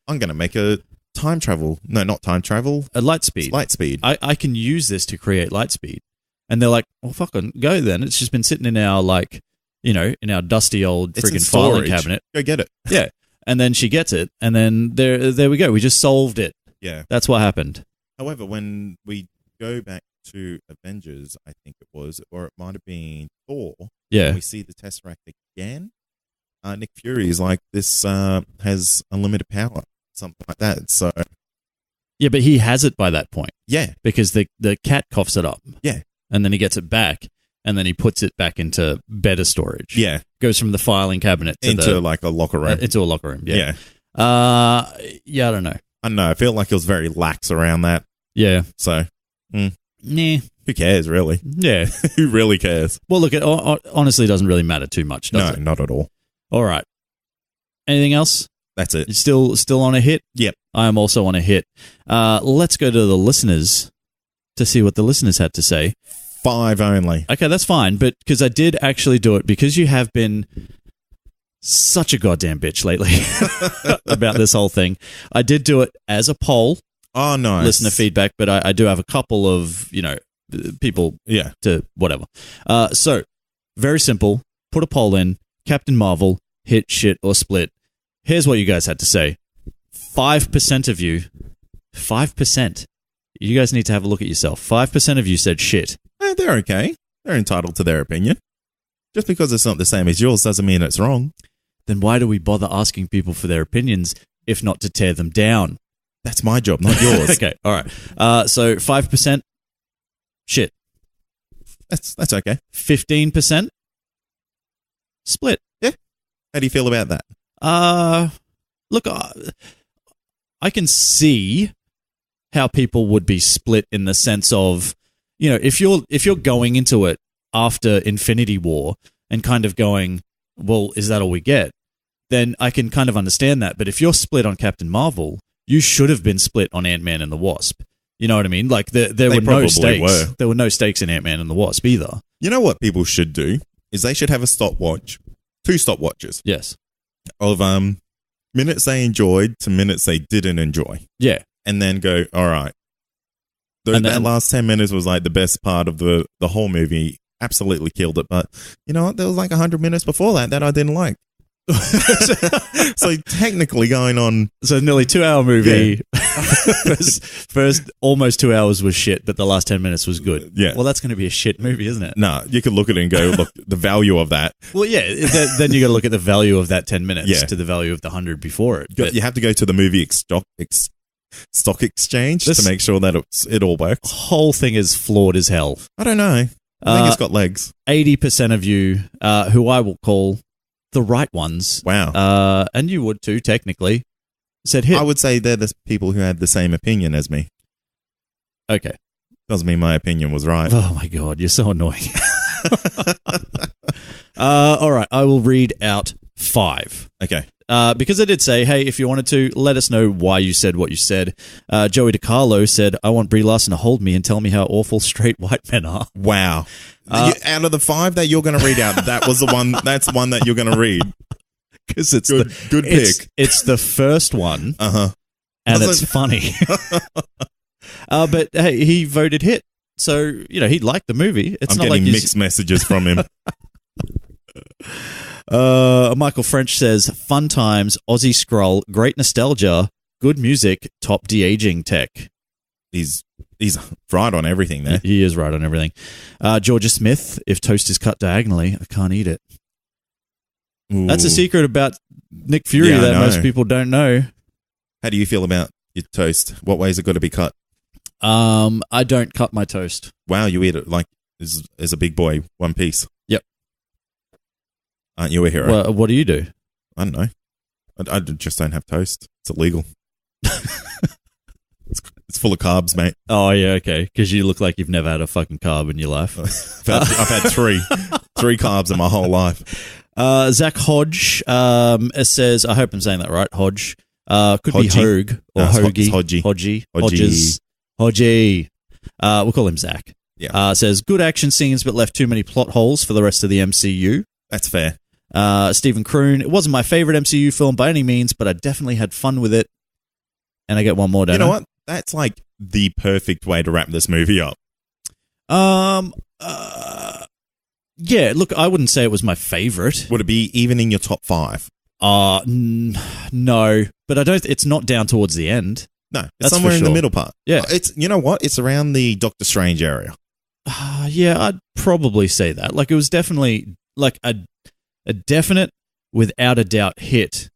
I'm going to make a time travel. No, not time travel. A light speed. It's light speed. I can use this to create light speed. And they're like, well, fucking go then. It's just been sitting in our, like, in our dusty old friggin' filing cabinet. Go get it. Yeah. And then she gets it, and then there we go. We just solved it. Yeah. That's what happened. However, when we go back to Avengers, I think it was, or it might have been Thor. Yeah. We see the Tesseract again. Nick Fury is like, this has unlimited power, something like that. So, yeah, but he has it by that point. Yeah. Because the cat coughs it up. Yeah. And then he gets it back, and then he puts it back into better storage. Yeah. Goes from the filing cabinet to into like a locker room. Into a locker room, yeah. Yeah. I don't know. I don't know. I feel like it was very lax around that. Yeah. So, nah. Who cares, really? Yeah. Who really cares? Well, look, it honestly doesn't really matter too much, does it? No, not at all. All right. Anything else? That's it. You're still on a hit? Yep. I am also on a hit. Let's go to the listeners to see what the listeners had to say. 5 only. Okay, that's fine, but because I did actually do it, because you have been such a goddamn bitch lately about this whole thing, I did do it as a poll. Oh, nice. Listener feedback, but I do have a couple of, people to whatever. So, very simple. Put a poll in. Captain Marvel, hit, shit, or split. Here's what you guys had to say. 5% of you, 5%. You guys need to have a look at yourself. 5% of you said shit. They're okay. They're entitled to their opinion. Just because it's not the same as yours doesn't mean it's wrong. Then why do we bother asking people for their opinions if not to tear them down? That's my job, not yours. Okay, all right. So 5% shit. That's okay. 15% split. Yeah. How do you feel about that? Look, I can see how people would be split in the sense of, if you're going into it after Infinity War and kind of going, well, is that all we get? Then I can kind of understand that. But if you're split on Captain Marvel, you should have been split on Ant-Man and the Wasp. You know what I mean? Like there were no stakes. There were no stakes in Ant-Man and the Wasp either. You know what people should do is they should have a stopwatch, 2 stopwatches. Yes. Of minutes they enjoyed to minutes they didn't enjoy. Yeah. And then go, all right. That last 10 minutes was like the best part of the whole movie. Absolutely killed it. But you know what? There was like 100 minutes before that I didn't like. So technically going on. So nearly 2-hour movie. Yeah. first almost 2 hours was shit, but the last 10 minutes was good. Yeah. Well, that's going to be a shit movie, isn't it? No, you could look at it and go, look, the value of that. Well, yeah. Then you got to look at the value of that 10 minutes to the value of the 100 before it. But you have to go to the movie stock exchange to make sure that it all works. Whole thing is flawed as hell. I don't know. I think it's got legs. 80% of you, who I will call the right ones. Wow. And you would too, technically, said hit. I would say they're the people who had the same opinion as me. Okay. Doesn't mean my opinion was right. Oh my God, you're so annoying. All right, I will read out 5. Okay. Because I did say, hey, if you wanted to, let us know why you said what you said. Joey DiCarlo said, I want Brie Larson to hold me and tell me how awful straight white men are. Wow. Out of the 5 that you're going to read out, that's the one that you're going to read. Because it's good pick. It's the first one. Uh-huh. And it's funny. But hey, he voted hit. So, he liked the movie. It's I'm not getting like mixed messages from him. Michael French says, fun times, Aussie Skrull, great nostalgia, good music, top de-aging tech. He's right on everything there. He is right on everything. Georgia Smith, if toast is cut diagonally, I can't eat it. Ooh. That's a secret about Nick Fury that most people don't know. How do you feel about your toast? What way is it got to be cut? I don't cut my toast. Wow, you eat it like as a big boy, one piece. Yep. Aren't you a hero? Well, what do you do? I don't know. I just don't have toast. It's illegal. It's full of carbs, mate. Oh, yeah, okay. Because you look like you've never had a fucking carb in your life. I've had three carbs in my whole life. Zach Hodge says, I hope I'm saying that right, Hodge. Could Hodgie. be Hogue or Hoagie. Hodgie. We'll call him Zach. Yeah. Says, good action scenes but left too many plot holes for the rest of the MCU. That's fair. Stephen Kroon, it wasn't my favorite MCU film by any means, but I definitely had fun with it. And I get one more, don't I? You know what? That's like the perfect way to wrap this movie up. Yeah, look, I wouldn't say it was my favorite. Would it be even in your top 5? No, but it's not down towards the end. No, it's That's somewhere for in the sure. middle part. Yeah. It's, you know what? It's around the Doctor Strange area. Yeah, I'd probably say that. Like, it was definitely like a definite, without a doubt, hit.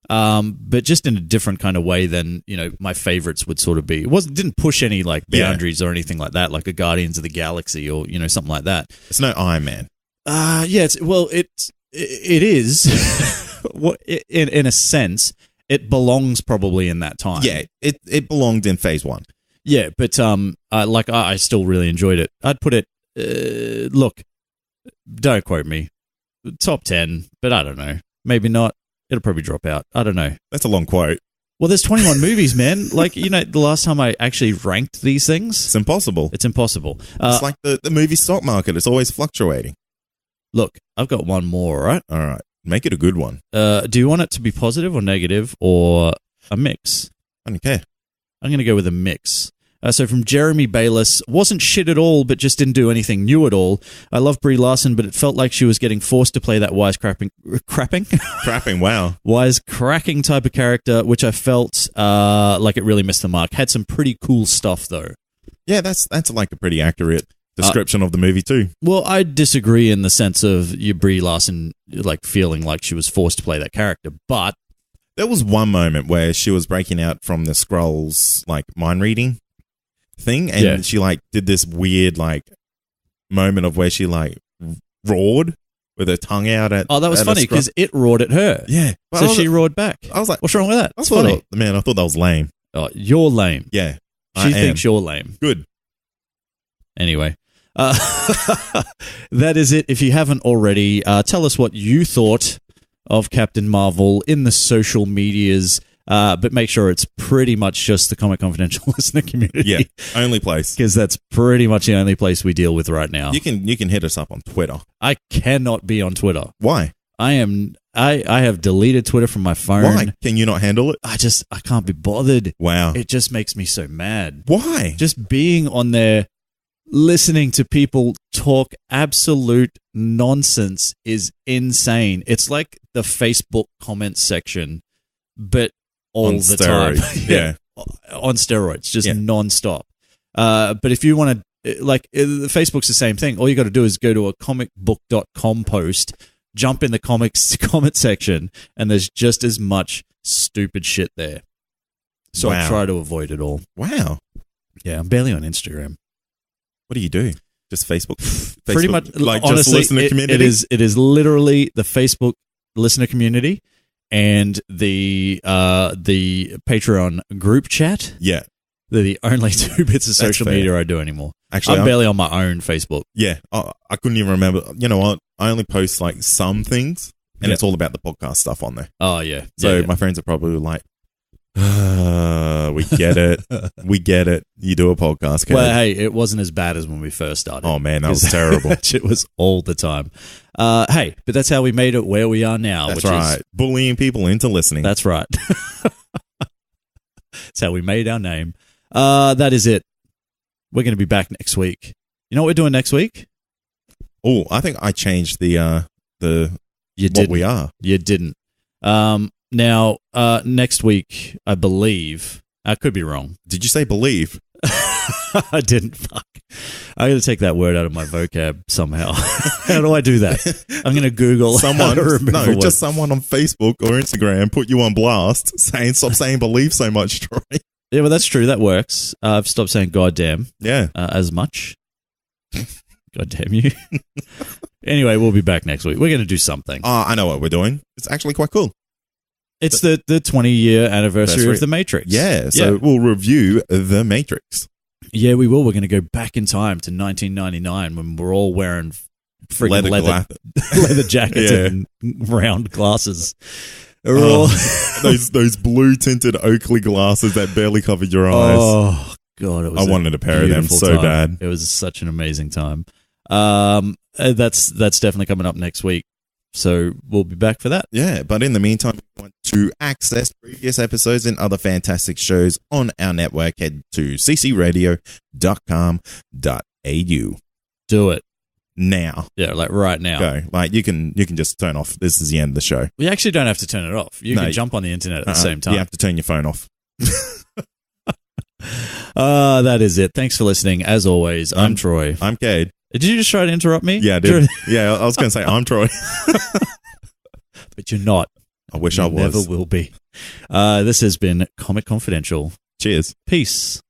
But just in a different kind of way than, my favorites would sort of be. It didn't push any like boundaries or anything like that, like a Guardians of the Galaxy or, something like that. It's no Iron Man. Yeah, it is. in a sense, it belongs probably in that time. Yeah, it belonged in phase 1. Yeah, but I still really enjoyed it. I'd put it, look, don't quote me, top 10, but I don't know. Maybe not. It'll probably drop out. I don't know. That's a long quote. Well, there's 21 movies, man. Like, the last time I actually ranked these things. It's impossible. It's impossible. It's like the movie stock market. It's always fluctuating. Look, I've got one more, all right? All right. Make it a good one. Do you want it to be positive or negative or a mix? I don't care. I'm going to go with a mix. So from Jeremy Bayless, wasn't shit at all, but just didn't do anything new at all. I love Brie Larson, but it felt like she was getting forced to play that Crapping, wow. wisecracking type of character, which I felt like it really missed the mark. Had some pretty cool stuff, though. Yeah, that's like a pretty accurate description of the movie, too. Well, I disagree in the sense of Brie Larson like feeling like she was forced to play that character, but there was one moment where she was breaking out from the Skrulls, like, mind reading thing, and she like did this weird like moment of where she like roared with her tongue out at. Oh, that was funny because it roared at her. Yeah, so she roared back. I was like, "What's wrong with that?" It's funny. Man, I thought that was lame. Oh, you're lame. Yeah, she thinks you're lame. Good. Anyway, that is it. If you haven't already, tell us what you thought of Captain Marvel in the social medias. But make sure it's pretty much just the Comic Confidential listener community. Yeah, only place. Because that's pretty much the only place we deal with right now. You can hit us up on Twitter. I cannot be on Twitter. Why? I have deleted Twitter from my phone. Why? Can you not handle it? I can't be bothered. Wow. It just makes me so mad. Why? Just being on there, listening to people talk absolute nonsense is insane. It's like the Facebook comments section, but all on the steroids. time. Yeah. On steroids, just nonstop. But if you want to, Facebook's the same thing. All you got to do is go to a comicbook.com post, jump in the comics comment section, and there's just as much stupid shit there. So I try to avoid it all. Wow. Yeah, I'm barely on Instagram. What do you do? Just Facebook? Pretty much, like, honestly, just listener community? It is literally the Facebook listener community and the Patreon group chat. Yeah. They're the only 2 bits of social media I do anymore. Actually, I'm barely on my own Facebook. Yeah. I couldn't even remember. You know what? I only post like some things and it's all about the podcast stuff on there. Oh, yeah. So Yeah. my friends are probably like, we get it. We get it. You do a podcast. Well, hey, it wasn't as bad as when we first started. Oh, man, that was terrible. It was all the time. Hey, but that's how we made it where we are now. That's right. Bullying people into listening. That's right. That's how we made our name. That is it. We're going to be back next week. You know what we're doing next week? Oh, I think I changed the You what didn't. we are. You didn't. Now, next week, I believe, I could be wrong. Did you say believe? I didn't. Fuck. I got to take that word out of my vocab somehow. How do I do that? I'm going to Google Someone, how to remember no, words. just someone on Facebook or Instagram put you on blast saying, stop saying believe so much, Troy. Yeah, well, that's true. That works. I've stopped saying goddamn Yeah. as much. God damn you. Anyway, we'll be back next week. We're going to do something. I know what we're doing. It's actually quite cool. It's the 20-year anniversary That's of The Matrix. Yeah, so we'll review The Matrix. Yeah, we will. We're going to go back in time to 1999 when we're all wearing freaking leather jackets Yeah. and round glasses. We're all those blue tinted Oakley glasses that barely covered your eyes. Oh God, it was I wanted a pair of them beautiful so time. bad. It was such an amazing time. That's definitely coming up next week. So we'll be back for that. Yeah, but in the meantime, if you want to access previous episodes and other fantastic shows on our network, head to ccradio.com.au. Do it. Now. Yeah, like right now. Go. Like you can just turn off. This is the end of the show. We actually don't have to turn it off. You can jump on the internet at the same time. You have to turn your phone off. That is it. Thanks for listening. As always, I'm Troy. I'm Cade. Did you just try to interrupt me? Yeah, I did. Yeah, I was going to say I'm Troy. But you're not. I wish I was. Never will be. This has been Comic Confidential. Cheers. Peace.